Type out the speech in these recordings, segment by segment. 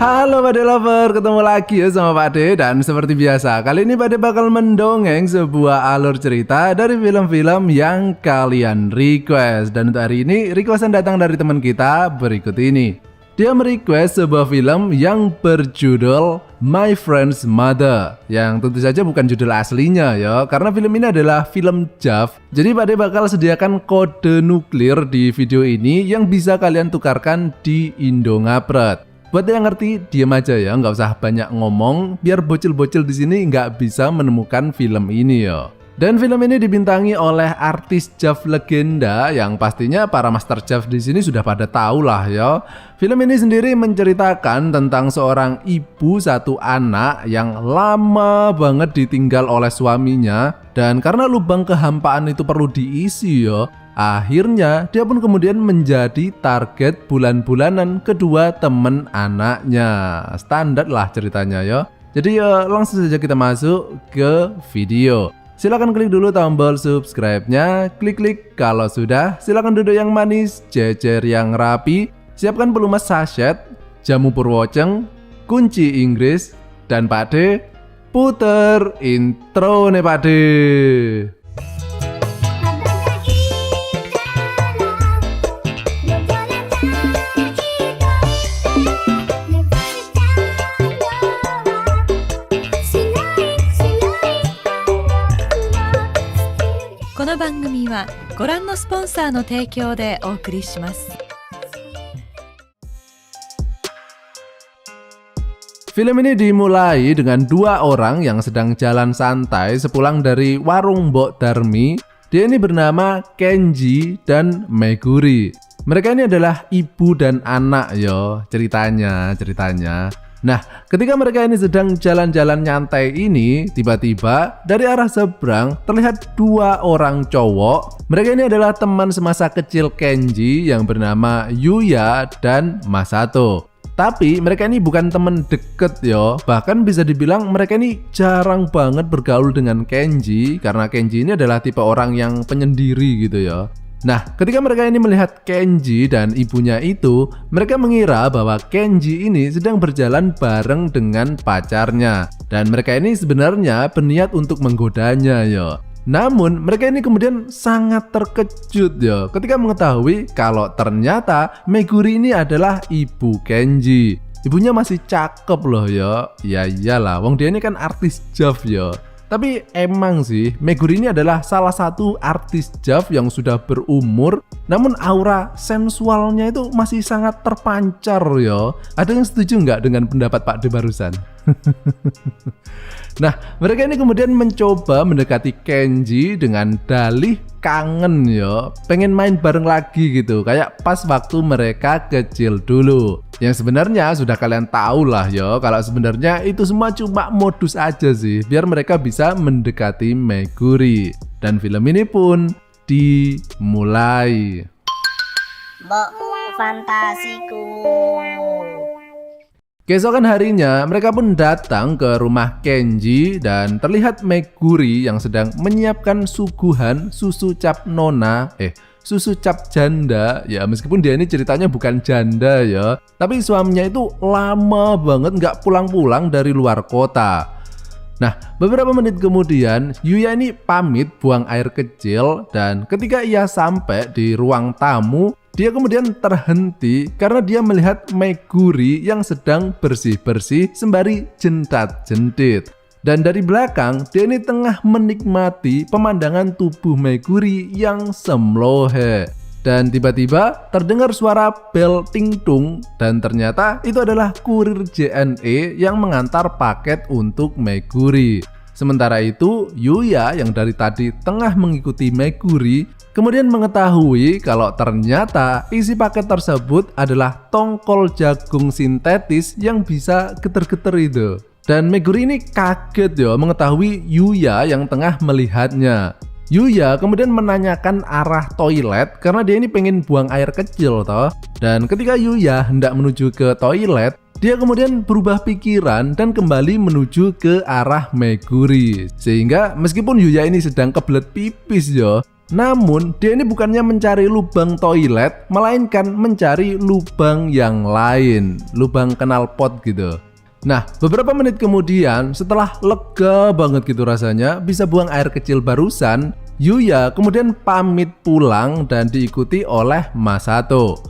Halo Pade Lover, ketemu lagi ya sama Pade. Dan seperti biasa, kali ini Pade bakal mendongeng sebuah alur cerita dari film-film yang kalian request. Dan untuk hari ini, requestan datang dari teman kita berikut ini. Dia merequest sebuah film yang berjudul My Friend's Mother, yang tentu saja bukan judul aslinya ya, karena film ini adalah film JAV. Jadi Pade bakal sediakan kode nuklir di video ini yang bisa kalian tukarkan di Indongapret. Buat yang ngerti, diam aja ya, nggak usah banyak ngomong, biar bocil-bocil di sini nggak bisa menemukan film ini ya. Dan film ini dibintangi oleh artis JAV legenda yang pastinya para master JAV di sini sudah pada tahu lah ya. Film ini sendiri menceritakan tentang seorang ibu satu anak yang lama banget ditinggal oleh suaminya, dan karena lubang kehampaan itu perlu diisi ya. Akhirnya dia pun kemudian menjadi target bulan-bulanan kedua temen anaknya. Standar lah ceritanya ya. Jadi langsung saja kita masuk ke video. Silahkan klik dulu tombol subscribe-nya, klik kalau sudah. Silahkan duduk yang manis, jejer yang rapi. Siapkan pelumas sachet, jamu purwoceng, kunci Inggris, dan Pade puter intro nih Pade. Film ini dimulai dengan dua orang yang sedang jalan santai sepulang dari warung Mbok Darmi. Dia ini bernama Kenji dan Meguri. Mereka ini adalah ibu dan anak yo, ceritanya. Nah, ketika mereka ini sedang jalan-jalan nyantai ini, tiba-tiba dari arah seberang terlihat dua orang cowok. Mereka ini adalah teman semasa kecil Kenji yang bernama Yuya dan Masato. Tapi mereka ini bukan teman deket yo, bahkan bisa dibilang mereka ini jarang banget bergaul dengan Kenji, karena Kenji ini adalah tipe orang yang penyendiri gitu ya. Nah, ketika mereka ini melihat Kenji dan ibunya itu, mereka mengira bahwa Kenji ini sedang berjalan bareng dengan pacarnya. Dan mereka ini sebenarnya berniat untuk menggodanya ya. Namun, mereka ini kemudian sangat terkejut ya ketika mengetahui kalau ternyata Meguri ini adalah ibu Kenji. Ibunya masih cakep loh ya. Ya iyalah, wong dia ini kan artis JAV ya. Tapi emang sih, Meguri ini adalah salah satu artis JAV yang sudah berumur, namun aura sensualnya itu masih sangat terpancar ya. Ada yang setuju nggak dengan pendapat Pak De barusan? Nah, mereka ini kemudian mencoba mendekati Kenji dengan dalih kangen ya, pengen main bareng lagi gitu, kayak pas waktu mereka kecil dulu. Yang sebenarnya sudah kalian tahu lah ya, kalau sebenarnya itu semua cuma modus aja sih, biar mereka bisa mendekati Meguri. Dan film ini pun dimulai. Mbok fantasiku. Keesokan harinya, mereka pun datang ke rumah Kenji dan terlihat Meguri yang sedang menyiapkan suguhan susu cap nona, susu cap janda ya, meskipun dia ini ceritanya bukan janda ya, tapi suaminya itu lama banget nggak pulang-pulang dari luar kota. Nah, beberapa menit kemudian Yuya ini pamit buang air kecil, dan ketika ia sampai di ruang tamu, dia kemudian terhenti karena dia melihat Meguri yang sedang bersih-bersih sembari jentat-jentit. Dan dari belakang, dia ini tengah menikmati pemandangan tubuh Meguri yang semlohe. Dan tiba-tiba terdengar suara bel ting-tung, dan ternyata itu adalah kurir JNE yang mengantar paket untuk Meguri. Sementara itu, Yuya yang dari tadi tengah mengikuti Meguri kemudian mengetahui kalau ternyata isi paket tersebut adalah tongkol jagung sintetis yang bisa geter-geter itu. Dan Meguri ini kaget ya mengetahui Yuya yang tengah melihatnya. Yuya kemudian menanyakan arah toilet karena dia ini pengen buang air kecil toh. Dan ketika Yuya hendak menuju ke toilet, dia kemudian berubah pikiran dan kembali menuju ke arah Meguri. Sehingga meskipun Yuya ini sedang kebelet pipis ya, Namun dia ini bukannya mencari lubang toilet, melainkan mencari lubang yang lain, lubang knalpot gitu. Nah, beberapa menit kemudian setelah lega banget gitu rasanya bisa buang air kecil barusan, Yuya kemudian pamit pulang dan diikuti oleh Masato.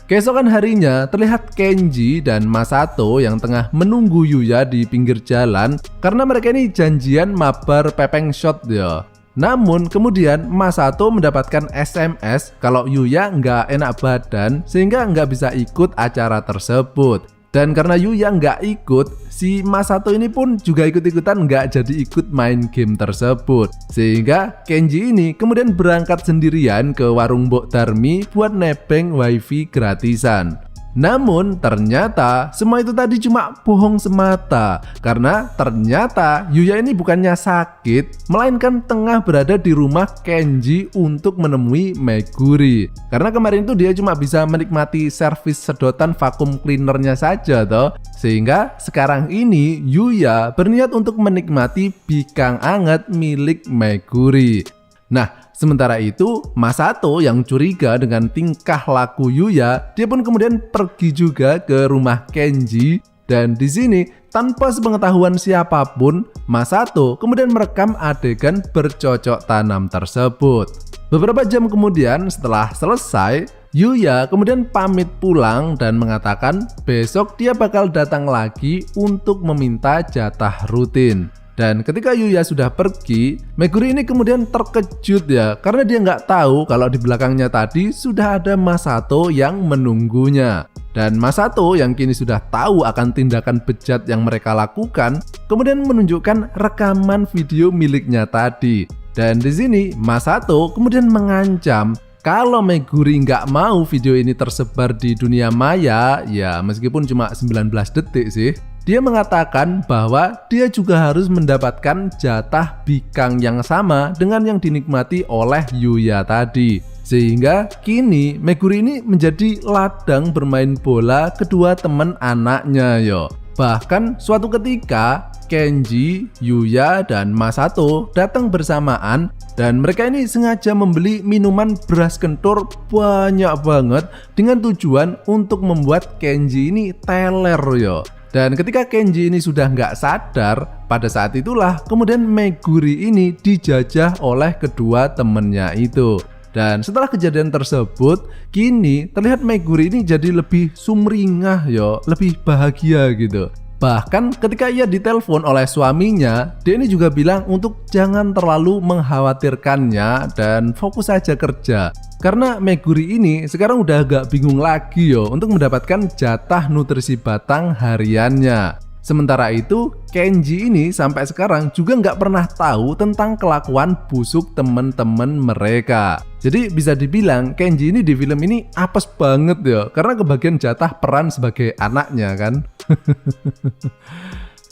Keesokan harinya terlihat Kenji dan Masato yang tengah menunggu Yuya di pinggir jalan karena mereka ini janjian mabar pepeng shot ya. Namun kemudian Masato mendapatkan SMS kalau Yuya nggak enak badan sehingga nggak bisa ikut acara tersebut. Dan karena Yuya nggak ikut, si Masato ini pun juga ikut-ikutan nggak jadi ikut main game tersebut. Sehingga Kenji ini kemudian berangkat sendirian ke warung Mbok Darmi buat nebeng wifi gratisan. Namun ternyata semua itu tadi cuma bohong semata. Karena ternyata Yuya ini bukannya sakit, melainkan tengah berada di rumah Kenji untuk menemui Meguri. Karena kemarin itu dia cuma bisa menikmati servis sedotan vakum cleanernya saja toh. Sehingga sekarang ini Yuya berniat untuk menikmati bikang anget milik Meguri. Nah, sementara itu Masato yang curiga dengan tingkah laku Yuya, dia pun kemudian pergi juga ke rumah Kenji dan di sini tanpa sepengetahuan siapapun, Masato kemudian merekam adegan bercocok tanam tersebut. Beberapa jam kemudian setelah selesai, Yuya kemudian pamit pulang dan mengatakan besok dia bakal datang lagi untuk meminta jatah rutin. Dan ketika Yuya sudah pergi, Meguri ini kemudian terkejut ya, karena dia nggak tahu kalau di belakangnya tadi sudah ada Masato yang menunggunya. Dan Masato yang kini sudah tahu akan tindakan bejat yang mereka lakukan, kemudian menunjukkan rekaman video miliknya tadi. Dan di sini Masato kemudian mengancam kalau Meguri nggak mau video ini tersebar di dunia maya, ya meskipun cuma 19 detik sih, dia mengatakan bahwa dia juga harus mendapatkan jatah bikang yang sama dengan yang dinikmati oleh Yuya tadi. Sehingga kini Meguri ini menjadi ladang bermain bola kedua teman anaknya yo. Bahkan suatu ketika Kenji, Yuya, dan Masato datang bersamaan dan mereka ini sengaja membeli minuman beras kentur banyak banget dengan tujuan untuk membuat Kenji ini teler yo. Dan ketika Kenji ini sudah nggak sadar, pada saat itulah kemudian Meguri ini dijajah oleh kedua temennya itu. Dan setelah kejadian tersebut, kini terlihat Meguri ini jadi lebih sumringah yo, lebih bahagia gitu. Bahkan ketika ia ditelepon oleh suaminya, dia ini juga bilang untuk jangan terlalu mengkhawatirkannya dan fokus saja kerja. Karena Meguri ini sekarang udah agak bingung lagi yo untuk mendapatkan jatah nutrisi batang hariannya. Sementara itu, Kenji ini sampai sekarang juga nggak pernah tahu tentang kelakuan busuk temen-temen mereka. Jadi bisa dibilang Kenji ini di film ini apes banget ya, karena kebagian jatah peran sebagai anaknya kan.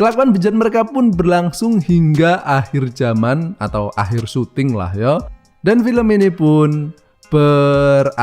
Kelakuan bejat mereka pun berlangsung hingga akhir zaman atau akhir syuting lah ya. Dan film ini pun berakhir.